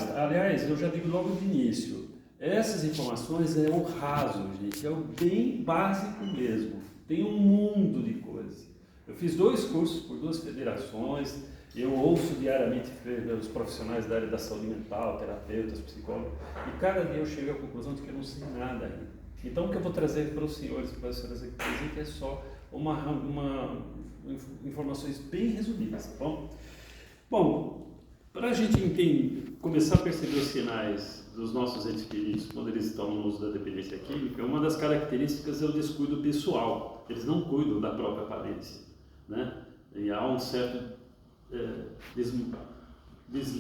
mais. Aliás, eu já digo logo de início, essas informações é o raso, gente, é o bem básico mesmo. Tem um mundo de coisas. Eu fiz 2 cursos por 2 federações, eu ouço diariamente os profissionais da área da saúde mental, terapeutas, psicólogos, e cada dia eu chego à conclusão de que eu não sei nada ainda. Então o que eu vou trazer para os senhores e para as senhoras aqui presentes é só informações bem resumidas, tá bom? Bom, para a gente começar a perceber os sinais dos nossos entes queridos quando eles estão no uso da dependência química, uma das características é o descuido pessoal. Eles não cuidam da própria aparência, né? E há um certo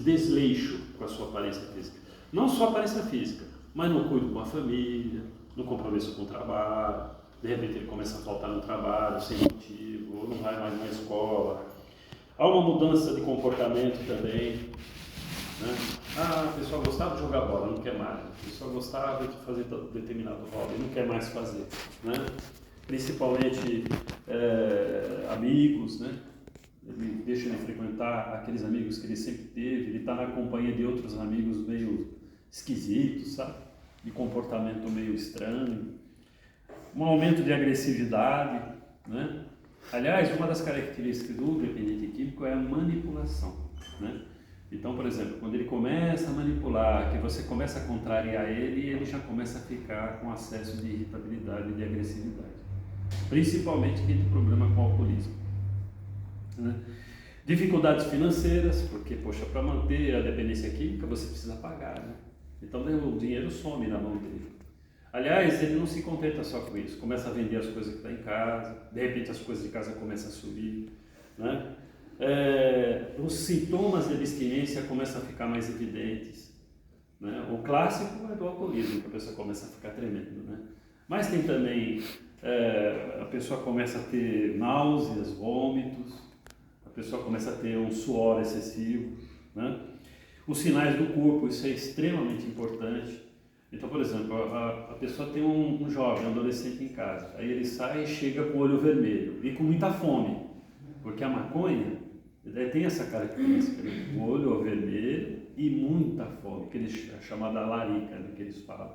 desleixo com a sua aparência física. Não só a aparência física, mas não cuida com a família, no compromisso com o trabalho, de repente ele começa a faltar no trabalho sem motivo, ou não vai mais na escola. Há uma mudança de comportamento também, né? A pessoa gostava de jogar bola, não quer mais. A pessoa gostava de fazer determinado hobby, não quer mais fazer, né? Principalmente amigos, né? Ele deixa de frequentar aqueles amigos que ele sempre teve, ele está na companhia de outros amigos meio esquisitos, sabe? De comportamento meio estranho. Um aumento de agressividade, né? Aliás, uma das características do dependente químico é a manipulação, né? Então, por exemplo, quando ele começa a manipular, que você começa a contrariar ele, ele já começa a ficar com acesso de irritabilidade e de agressividade. Principalmente quem tem problema com o alcoolismo, né? Dificuldades financeiras, porque, poxa, para manter a dependência química você precisa pagar, né? Então o dinheiro some na mão dele. Aliás, ele não se contenta só com isso, começa a vender as coisas que está em casa, de repente as coisas de casa começam a subir, né? Os sintomas de abstinência começam a ficar mais evidentes, né? O clássico é do alcoolismo, que a pessoa começa a ficar tremendo, né? Mas tem também, a pessoa começa a ter náuseas, vômitos, a pessoa começa a ter um suor excessivo, né? Os sinais do corpo, isso é extremamente importante. Então, por exemplo, a pessoa tem um jovem, um adolescente em casa, aí ele sai e chega com o olho vermelho e com muita fome, porque a maconha tem essa característica, né? O olho vermelho e muita fome, que é chamada larica, né, que eles falam.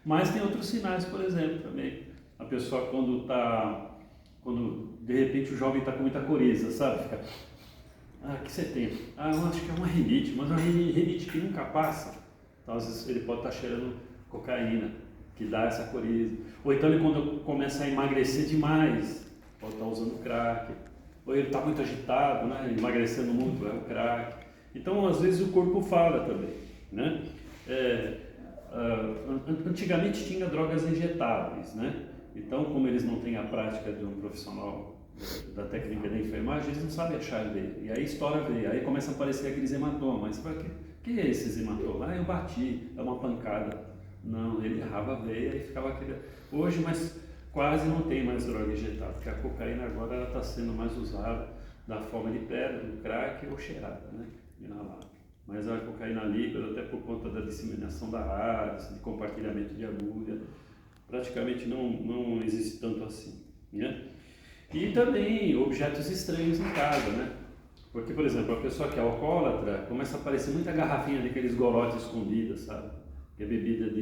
Mas tem outros sinais, por exemplo, também. A pessoa quando de repente o jovem está com muita coriza, sabe? Fica, o que você tem? Eu acho que é uma rinite, mas uma rinite que nunca passa. Então, às vezes ele pode estar cheirando cocaína, que dá essa coriza. Ou então ele quando começa a emagrecer demais, pode estar usando crack. Ou ele está muito agitado, né? Emagrecendo muito, é o crack. Então, às vezes o corpo fala também, né? Antigamente tinha drogas injetáveis, né? Então, como eles não têm a prática de um profissional da técnica da enfermagem, eles não sabem achar a veia. E aí estoura a veia, aí começa a aparecer aqueles hematomas. Mas que é esses hematomas? Eu bati, é uma pancada. Não, ele errava a veia e ficava aquele... Hoje, mas quase não tem mais droga injetada, porque a cocaína agora está sendo mais usada da forma de pedra, do crack ou cheirada, né? Inalada. Mas a cocaína líquida, até por conta da disseminação da AIDS, de compartilhamento de agulha, praticamente não existe tanto assim, né? E também objetos estranhos em casa, né? Porque, por exemplo, a pessoa que é alcoólatra, começa a aparecer muita garrafinha daqueles golotes escondidas, sabe? Que é bebida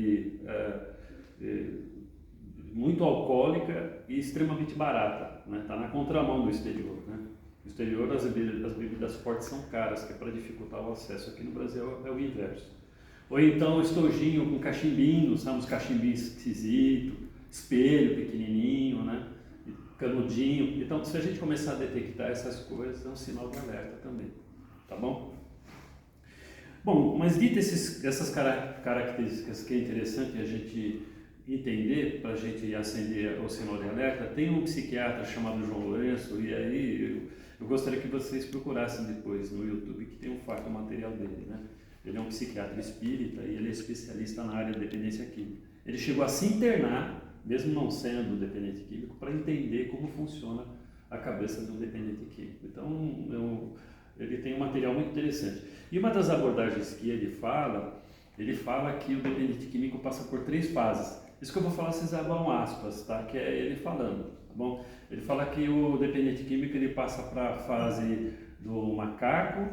muito alcoólica e extremamente barata, né? Está na contramão do exterior, né? No exterior as bebidas fortes são caras, que é para dificultar o acesso. Aqui no Brasil é o inverso. Ou então estojinho com cachimbinho, sabe? Uns cachimbinhos esquisitos, espelho pequenininho, né? Canudinho. Então, se a gente começar a detectar essas coisas, é um sinal de alerta também, tá bom? Bom, mas dito essas características que é interessante a gente entender, para a gente acender o sinal de alerta, tem um psiquiatra chamado João Lourenço, e aí eu gostaria que vocês procurassem depois no YouTube, que tem um farto material dele, né? Ele é um psiquiatra espírita e ele é especialista na área de dependência química. Ele chegou a se internar, mesmo não sendo dependente químico, para entender como funciona a cabeça do dependente químico. Então, ele tem um material muito interessante. E uma das abordagens que ele fala que o dependente químico passa por 3 fases. Isso que eu vou falar, vocês abram aspas, tá? Que é ele falando, tá bom? Ele fala que o dependente químico ele passa para a fase do macaco,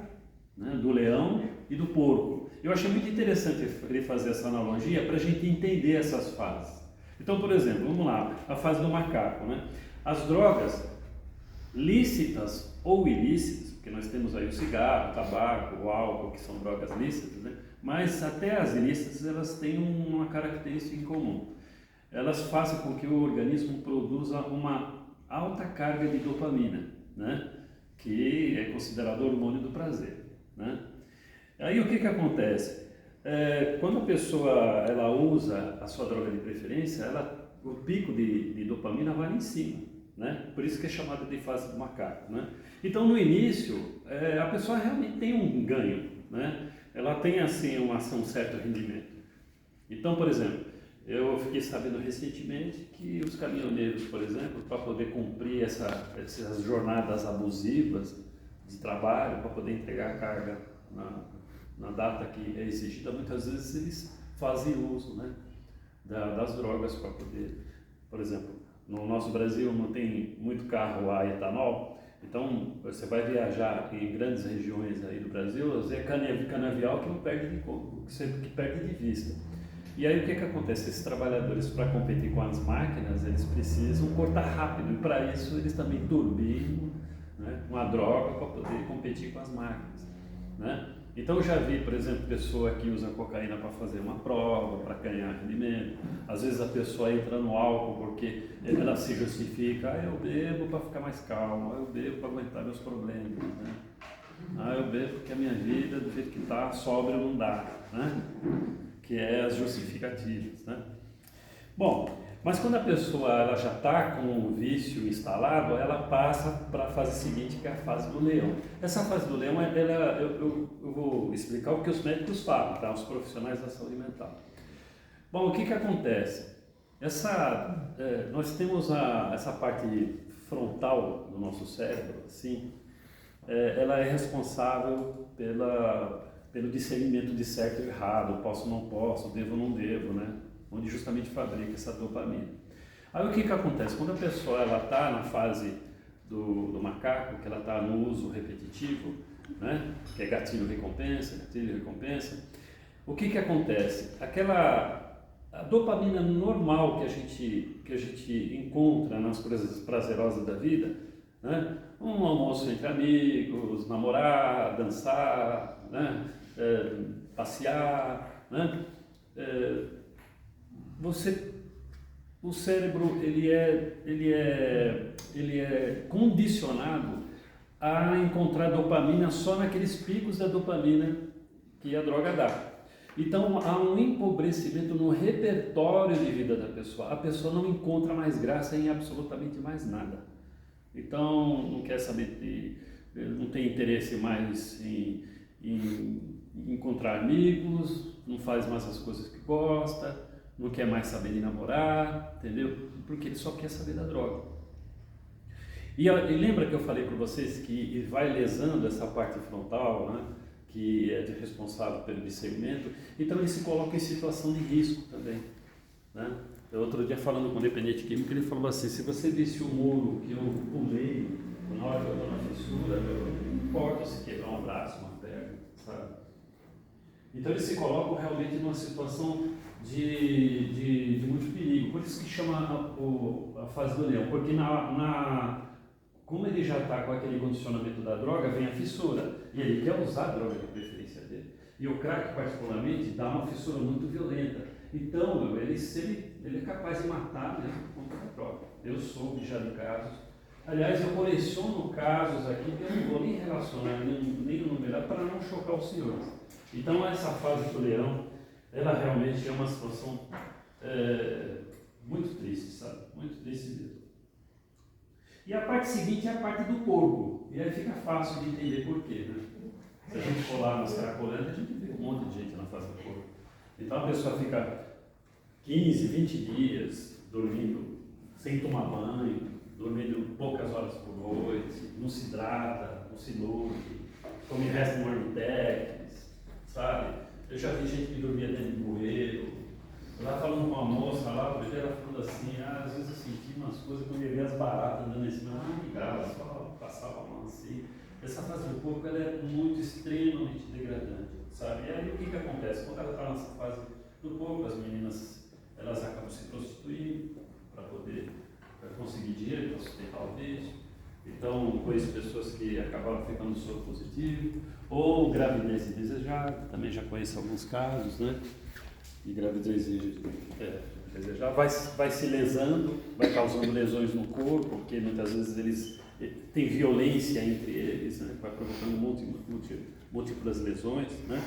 né, do leão e do porco. eu achei muito interessante ele fazer essa analogia para a gente entender essas fases. Então, por exemplo, vamos lá, a fase do macaco, né? As drogas lícitas ou ilícitas, porque nós temos aí o cigarro, o tabaco, o álcool, que são drogas lícitas, né? Mas até as ilícitas, elas têm uma característica em comum. Elas fazem com que o organismo produza uma alta carga de dopamina, né? Que é considerado hormônio do prazer, né? Aí o que acontece? Quando a pessoa ela usa a sua droga de preferência, o pico de dopamina vai lá em cima, né? Por isso que é chamada de fase do macaco, né? Então no início a pessoa realmente tem um ganho, né? Ela tem assim um certo rendimento. Então, por exemplo, eu fiquei sabendo recentemente que os caminhoneiros, por exemplo, para poder cumprir essas jornadas abusivas de trabalho, para poder entregar a carga na data que é exigida, muitas vezes eles fazem uso, né, das drogas para poder, por exemplo, no nosso Brasil não tem muito carro a etanol, então você vai viajar em grandes regiões aí do Brasil, às vezes é canavial que não perde que perde de vista. E aí o que acontece? Esses trabalhadores, para competir com as máquinas, eles precisam cortar rápido, e para isso eles também turbinam, né, uma droga para poder competir com as máquinas, né? Então eu já vi, por exemplo, pessoa que usa cocaína para fazer uma prova, para ganhar rendimento. Às vezes a pessoa entra no álcool porque ela se justifica, eu bebo para ficar mais calmo, eu bebo para aguentar meus problemas, né? Eu bebo porque a minha vida, do jeito que está, sóbrio não dá, né? Que é as justificativas, né? Bom, mas quando a pessoa ela já está com o vício instalado, ela passa para a fase seguinte, que é a fase do leão. Essa fase do leão, eu vou explicar o que os médicos falam, tá? Os profissionais da saúde mental. Bom, o que acontece? Nós temos essa parte frontal do nosso cérebro, assim, ela é responsável pelo discernimento de certo e errado, posso ou não posso, devo ou não devo, né? Onde justamente fabrica essa dopamina. Aí o que acontece? Quando a pessoa está na fase do macaco, que ela está no uso repetitivo, né? Que é gatilho-recompensa, o que acontece? A dopamina normal que a gente encontra nas coisas prazerosas da vida, né? Um almoço entre amigos, namorar, dançar, né? Passear, né? O cérebro ele é condicionado a encontrar dopamina só naqueles picos da dopamina que a droga dá. Então há um empobrecimento no repertório de vida da pessoa. A pessoa não encontra mais graça em absolutamente mais nada. Então não quer saber não tem interesse mais em encontrar amigos, não faz mais as coisas que gosta, não quer mais saber de namorar, entendeu? Porque ele só quer saber da droga. E lembra que eu falei para vocês que vai lesando essa parte frontal, né? Que é responsável pelo discernimento, então ele se coloca em situação de risco também, né? Outro dia falando com um dependente químico, ele falou assim, se você visse o muro que eu pulei, na hora que eu estou na fissura, não importa se quebrar um braço, uma perna, sabe? Então eles se colocam realmente numa situação de muito perigo, por isso que chama a fase do leão, porque como ele já está com aquele condicionamento da droga, vem a fissura, e ele quer usar a droga de preferência dele. E o crack, particularmente, dá uma fissura muito violenta. Então, ele é capaz de matar mesmo por conta da droga. Eu soube já de casos. Aliás, eu coleciono casos aqui que eu não vou nem relacionar, nem numerar, para não chocar os senhores. Então, essa fase do leão, ela realmente é uma situação muito triste, sabe? Muito triste mesmo. E a parte seguinte é a parte do corpo. E aí fica fácil de entender por quê, né? Se a gente for lá nas cracolândias, a gente vê um monte de gente na fase do corpo. Então a pessoa fica 15, 20 dias dormindo sem tomar banho, dormindo poucas horas por noite, não se hidrata, não se nutre, come resto de marmitex, sabe? Eu já vi gente que dormia dentro de bueiro. Eu estava falando com uma moça lá, outro dia ela falando assim, às vezes eu senti umas coisas que eu ia ver as baratas andando em cima, ela só passava a mão assim. Essa fase do corpo ela é muito extremamente degradante. sabe? E aí o que acontece? Quando ela está nessa fase do corpo, as meninas elas acabam se prostituindo para poder conseguir dinheiro para sustentar o vício. Então, conheço pessoas que acabaram ficando soro positivo, ou gravidez indesejada, também já conheço alguns casos, né? E gravidez indesejada vai se lesando, vai causando lesões no corpo, porque muitas vezes eles têm violência entre eles, né? Vai provocando múltiplas lesões, né?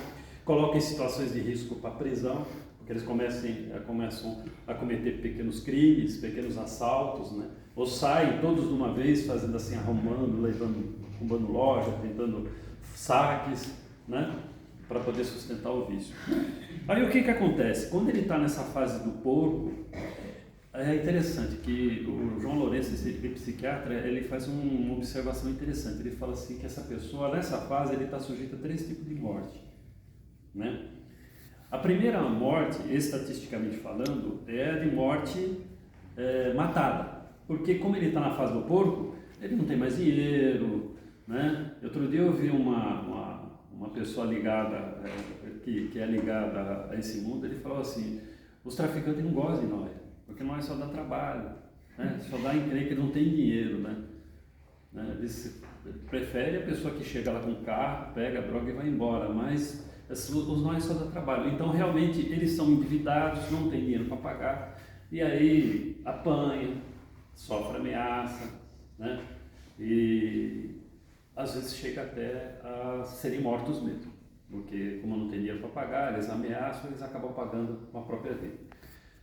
Coloca em situações de risco para prisão, porque eles começam a cometer pequenos crimes, pequenos assaltos, né? Ou saem todos de uma vez, fazendo assim, arrombando loja, tentando saques, né? Para poder sustentar o vício. Aí o que acontece? Quando ele está nessa fase do porco, é interessante que o João Lourenço, esse psiquiatra, ele faz uma observação interessante. Ele fala assim que essa pessoa, nessa fase, ele está sujeito a 3 tipos de morte, né? A primeira morte, estatisticamente falando, é a de morte matada. Porque como ele está na fase do porco, ele não tem mais dinheiro, né? Outro dia eu vi uma pessoa ligada, que é ligada a esse mundo, ele falou assim, os traficantes não gostam de nós, porque nós só dá trabalho, né? Só dá encrenca, não tem dinheiro, né? Eles preferem a pessoa que chega lá com o carro, pega a droga e vai embora, mas os nós só dá trabalho. Então realmente eles são endividados, não tem dinheiro para pagar, e aí apanha, sofre ameaça, né? E às vezes chega até a serem mortos mesmo, porque como não tem dinheiro para pagar, eles ameaçam, eles acabam pagando com a própria vida.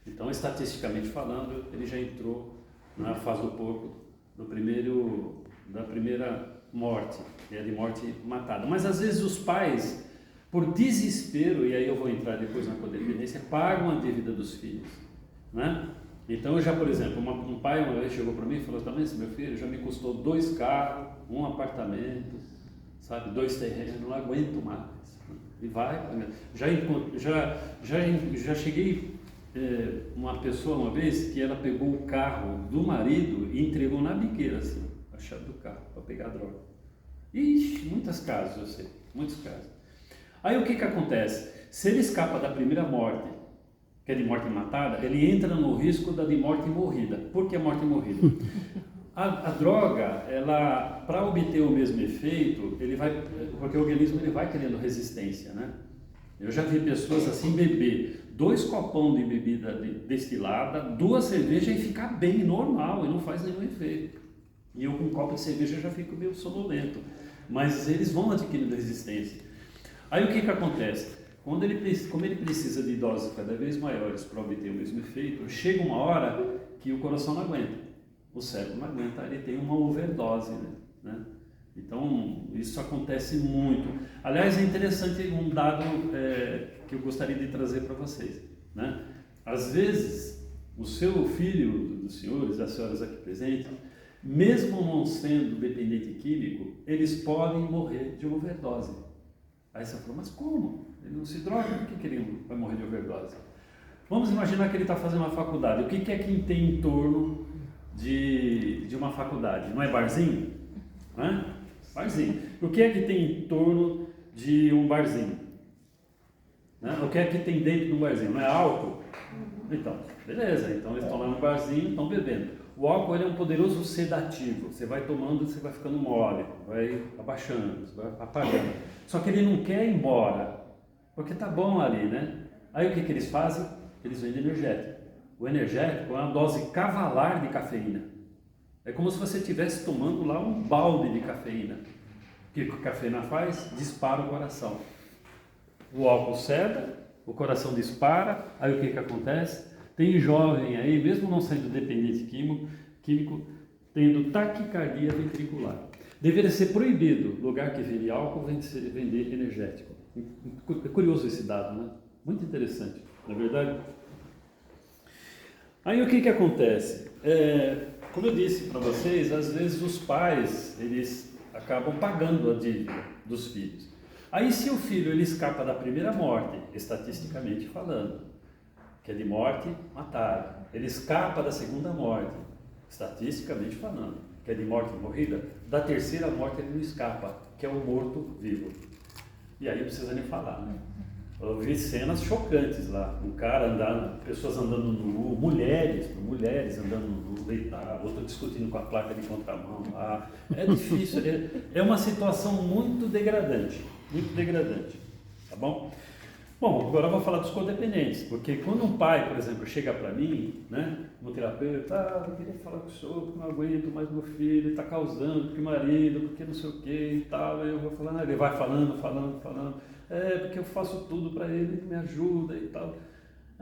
Então, estatisticamente falando, ele já entrou na fase do porco da primeira morte, que é de morte matada. Mas às vezes os pais, por desespero, e aí eu vou entrar depois na codependência, pagam a dívida dos filhos, né? Então, eu já, por exemplo, um pai uma vez chegou para mim e falou, também, esse meu filho já me custou 2 carros, 1 apartamento, sabe, 2 terrenos, não aguento mais. E vai, já cheguei, uma pessoa uma vez que ela pegou o carro do marido e entregou na biqueira, assim, a chave do carro, para pegar a droga. Ixi, muitos casos, eu sei, muitos casos. Aí o que acontece? Se ele escapa da primeira morte, que é de morte matada, ele entra no risco da de morte morrida. Por que morte morrida? A droga, ela, para obter o mesmo efeito, porque o organismo ele vai criando resistência, né? Eu já vi pessoas assim beber 2 copão de bebida destilada, 2 cervejas e ficar bem normal, e não faz nenhum efeito. E eu com um copo de cerveja já fico meio sonolento, mas eles vão adquirindo resistência. Aí o que acontece? Como ele precisa de doses cada vez maiores para obter o mesmo efeito, chega uma hora que o coração não aguenta, o cérebro não aguenta, ele tem uma overdose, né? Então, isso acontece muito. Aliás, é interessante um dado que eu gostaria de trazer para vocês, né? Às vezes, o seu filho, dos senhores, das senhoras aqui presentes, mesmo não sendo dependente químico, eles podem morrer de overdose. Aí você fala, mas como? Ele não se droga, por que ele vai morrer de overdose? Vamos imaginar que ele está fazendo uma faculdade. O que é que tem em torno de uma faculdade? Não é barzinho? Não é? Barzinho. O que é que tem em torno de um barzinho? Né? O que é que tem dentro de um barzinho? Não é álcool? Então, beleza. Então eles estão lá no barzinho, estão bebendo. O álcool ele é um poderoso sedativo. Você vai tomando, você vai ficando mole, vai abaixando, você vai apagando. Só que ele não quer ir embora, porque tá bom ali, né? Aí o que eles fazem? Eles vendem energético. O energético é uma dose cavalar de cafeína. É como se você estivesse tomando lá um balde de cafeína. O que a cafeína faz? Dispara o coração. O álcool ceda, o coração dispara, aí o que acontece? Tem jovem aí, mesmo não sendo dependente químico, tendo taquicardia ventricular. Deveria ser proibido, lugar que vende álcool, vender energético. É curioso esse dado, né? Muito interessante, não é verdade? Aí o que acontece? Como eu disse para vocês, às vezes os pais, eles acabam pagando a dívida dos filhos. Aí se o filho ele escapa da primeira morte, estatisticamente falando, que é de morte matada, ele escapa da segunda morte, estatisticamente falando, que é de morte morrida, da terceira morte ele não escapa, que é o morto vivo. E aí não precisa nem falar, né? Eu vi cenas chocantes lá, um cara andando, pessoas andando nu, mulheres andando nu, deitadas, outra discutindo com a placa de contramão lá. É difícil, é uma situação muito degradante, tá bom? Bom, agora eu vou falar dos codependentes, porque quando um pai, por exemplo, chega para mim, né, como terapeuta, eu queria falar com o senhor, porque não aguento mais meu filho, ele está causando, porque o marido, porque não sei o que e tal, aí eu vou falando, ele vai falando, porque eu faço tudo para ele, ele me ajuda e tal.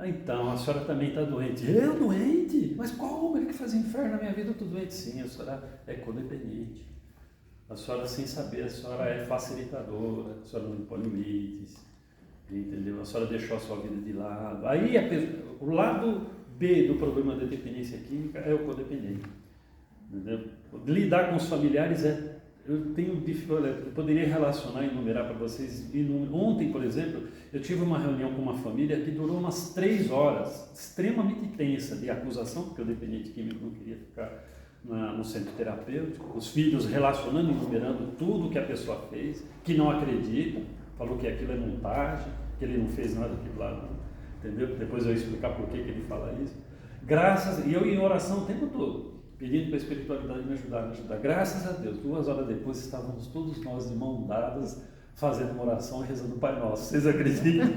Então, a senhora também está doente. Eu doente? Mas como? Ele que faz inferno na minha vida, eu estou doente? Sim, a senhora é codependente. A senhora, sem saber, a senhora é facilitadora, a senhora não impõe limites. Entendeu? A senhora deixou a sua vida de lado. Aí o lado B do problema da dependência química é o codependente. Entendeu? Lidar com os familiares eu tenho dificuldade, eu poderia relacionar e enumerar para vocês. Ontem, por exemplo, eu tive uma reunião com uma família que durou umas 3 horas, extremamente tensa, de acusação, porque o dependente químico não queria ficar no centro terapêutico, os filhos relacionando e enumerando tudo que a pessoa fez, que não acreditam. Falou que aquilo é montagem, que ele não fez nada daquilo lá, não. Entendeu? Depois eu vou explicar por que ele fala isso. E eu em oração o tempo todo, pedindo para a espiritualidade me ajudar. Graças a Deus, 2 horas depois estávamos todos nós de mão dadas, fazendo uma oração e rezando o Pai Nosso. Vocês acreditam?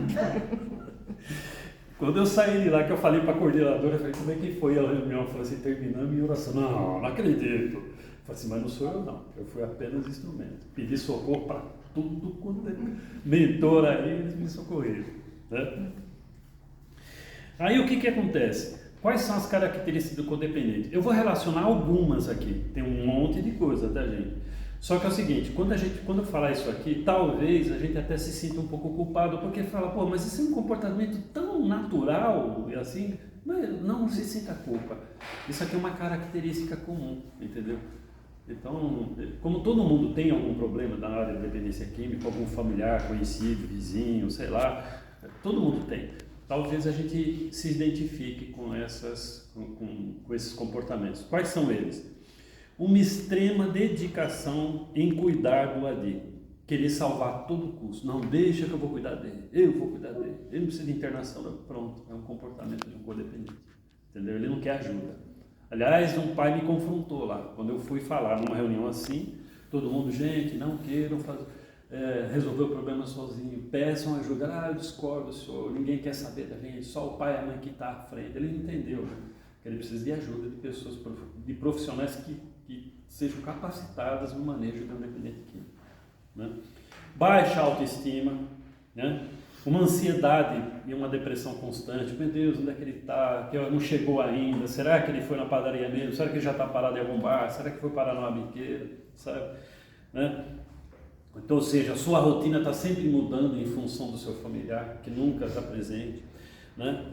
Quando eu saí de lá, que eu falei para a coordenadora, eu falei, como é que foi a reunião? Eu falei assim, terminando a minha oração. Não acredito. Eu falei assim, mas não sou eu não, eu fui apenas instrumento. Pedi socorro para tudo quando é mentor aí, eles me socorreram, né? Aí o que acontece? Quais são as características do codependente? Eu vou relacionar algumas aqui, tem um monte de coisa, tá, gente? Só que é o seguinte, quando eu falar isso aqui, talvez a gente até se sinta um pouco culpado, porque fala, pô, mas isso é um comportamento tão natural e assim, mas não se sinta culpa. Isso aqui é uma característica comum, entendeu? Então, como todo mundo tem algum problema na área de dependência química, algum familiar, conhecido, vizinho, sei lá, todo mundo tem. Talvez a gente se identifique com esses comportamentos. Quais são eles? Uma extrema dedicação em cuidar do adicto. Querer salvar a todo custo. Não, deixa que eu vou cuidar dele. Eu vou cuidar dele. Ele não precisa de internação. Não. Pronto, é um comportamento de um codependente. Entendeu? Ele não quer ajuda. Aliás, um pai me confrontou lá, quando eu fui falar numa reunião assim, todo mundo, gente, não queiram resolver o problema sozinho, peçam ajuda. Eu discordo, senhor, ninguém quer saber da gente, só o pai e a mãe que está à frente. Ele entendeu, né? Que ele precisa de ajuda de pessoas, de profissionais que sejam capacitadas no manejo do dependente químico, né? Baixa autoestima, né? Uma ansiedade e uma depressão constante. Meu Deus, onde é que ele está? Que não chegou ainda? Será que ele foi na padaria mesmo? Será que ele já está parado em algum bar? Será que foi parar numa biqueira? Sabe? Né? Então, ou seja, a sua rotina está sempre mudando em função do seu familiar, que nunca está presente, né?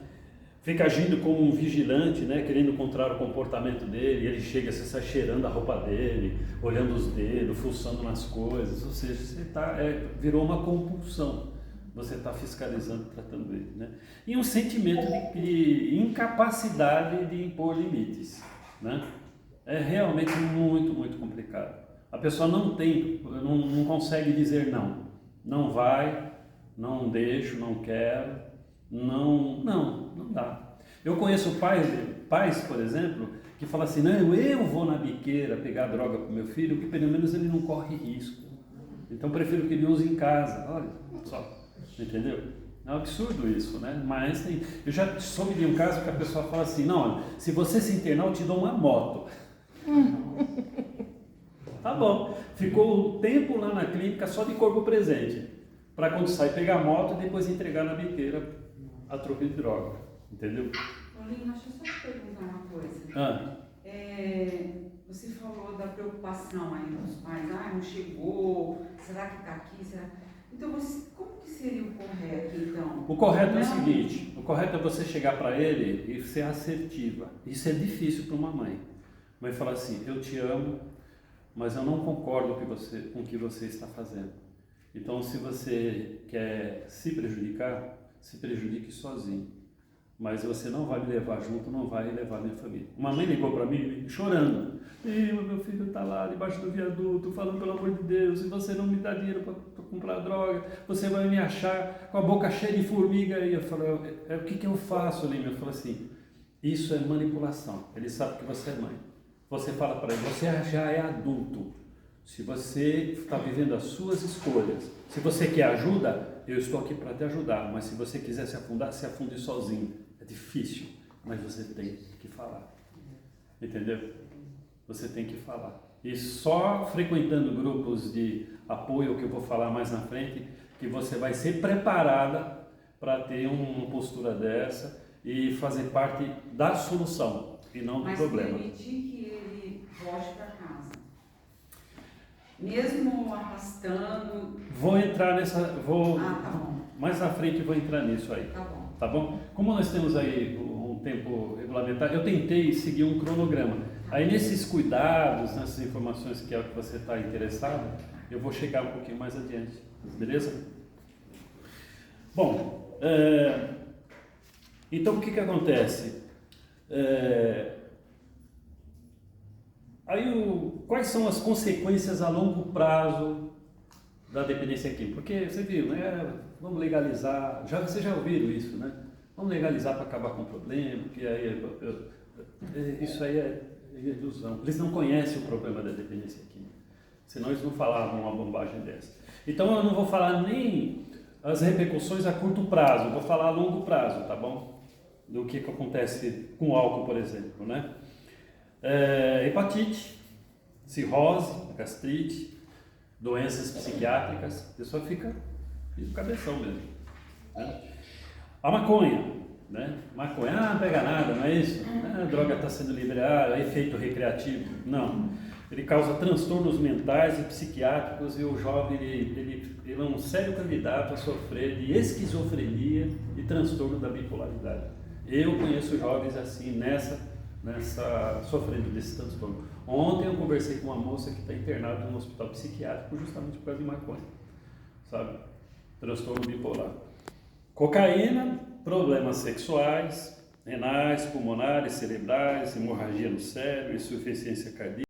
Fica agindo como um vigilante, né? Querendo encontrar o comportamento dele, ele chega, você está cheirando a roupa dele, olhando os dedos, fuçando nas coisas, ou seja, você virou uma compulsão. Você está fiscalizando, tratando ele, né? E um sentimento de incapacidade de impor limites, né? É realmente muito, muito complicado. A pessoa não consegue dizer não vai, não deixo, não quero, não dá. Eu conheço pais, por exemplo, que falam assim, não, eu vou na biqueira pegar droga para o meu filho, que pelo menos ele não corre risco. Então prefiro que ele use em casa, olha só. Entendeu? É um absurdo isso, né? Mas eu já soube de um caso que a pessoa fala assim, não, se você se internar eu te dou uma moto. Tá bom. Ficou um tempo lá na clínica só de corpo presente, para quando sai pegar a moto e depois entregar na biqueira a troco de droga. Entendeu? Paulinho, deixa eu só te perguntar uma coisa. Você falou da preocupação aí dos pais, não chegou, será que está aqui? Então, como que seria o correto, então? O correto é o seguinte, o correto é você chegar para ele e ser assertiva. Isso é difícil para uma mãe. Mãe fala assim, eu te amo, mas eu não concordo com o que você está fazendo. Então, se você quer se prejudicar, se prejudique sozinho. mas você não vai me levar junto, não vai levar minha família. Uma mãe ligou para mim chorando. Meu filho está lá debaixo do viaduto, falando pelo amor de Deus, se você não me dá dinheiro para comprar droga, você vai me achar com a boca cheia de formiga. E eu falei, o que eu faço, Lima? Eu falei assim, isso é manipulação. Ele sabe que você é mãe. Você fala para ele, você já é adulto. Se você está vivendo as suas escolhas, se você quer ajuda, eu estou aqui para te ajudar. Mas se você quiser se afundar, se afunde sozinho. É difícil, mas você tem que falar. Entendeu? Você tem que falar. E só frequentando grupos de apoio, que eu vou falar mais na frente, que você vai ser preparada para ter uma postura dessa e fazer parte da solução e não do problema. Mas permitir que ele volte para casa. Mesmo arrastando... Vou entrar nessa... tá bom. Mais na frente vou entrar nisso aí. Tá bom. Tá bom? Como nós temos aí um tempo regulamentar, eu tentei seguir um cronograma. Aí nesses cuidados, nessas informações que é o que você está interessado, eu vou chegar um pouquinho mais adiante. Beleza? Bom, então o que acontece? Quais são as consequências a longo prazo da dependência química? Porque você viu, né? Vamos legalizar, vocês já ouviram isso, né? Vamos legalizar para acabar com o problema, porque aí isso aí é ilusão. Eles não conhecem o problema da dependência química, senão eles não falavam uma bobagem dessa. Então eu não vou falar nem as repercussões a curto prazo, vou falar a longo prazo, tá bom? Do que acontece com o álcool, por exemplo, né? Hepatite, cirrose, gastrite, doenças psiquiátricas, a pessoa fica cabeção mesmo, né? A maconha, né? Maconha, não pega nada, não é isso? A droga está sendo liberada, é efeito recreativo. Não, ele causa transtornos mentais e psiquiátricos e o jovem ele é um sério candidato a sofrer de esquizofrenia e transtorno da bipolaridade. Eu conheço jovens assim, sofrendo desse transtorno. Ontem eu conversei com uma moça que está internada no hospital psiquiátrico justamente por causa de maconha, sabe? Transtorno bipolar. Cocaína, problemas sexuais, renais, pulmonares, cerebrais, hemorragia no cérebro, insuficiência cardíaca.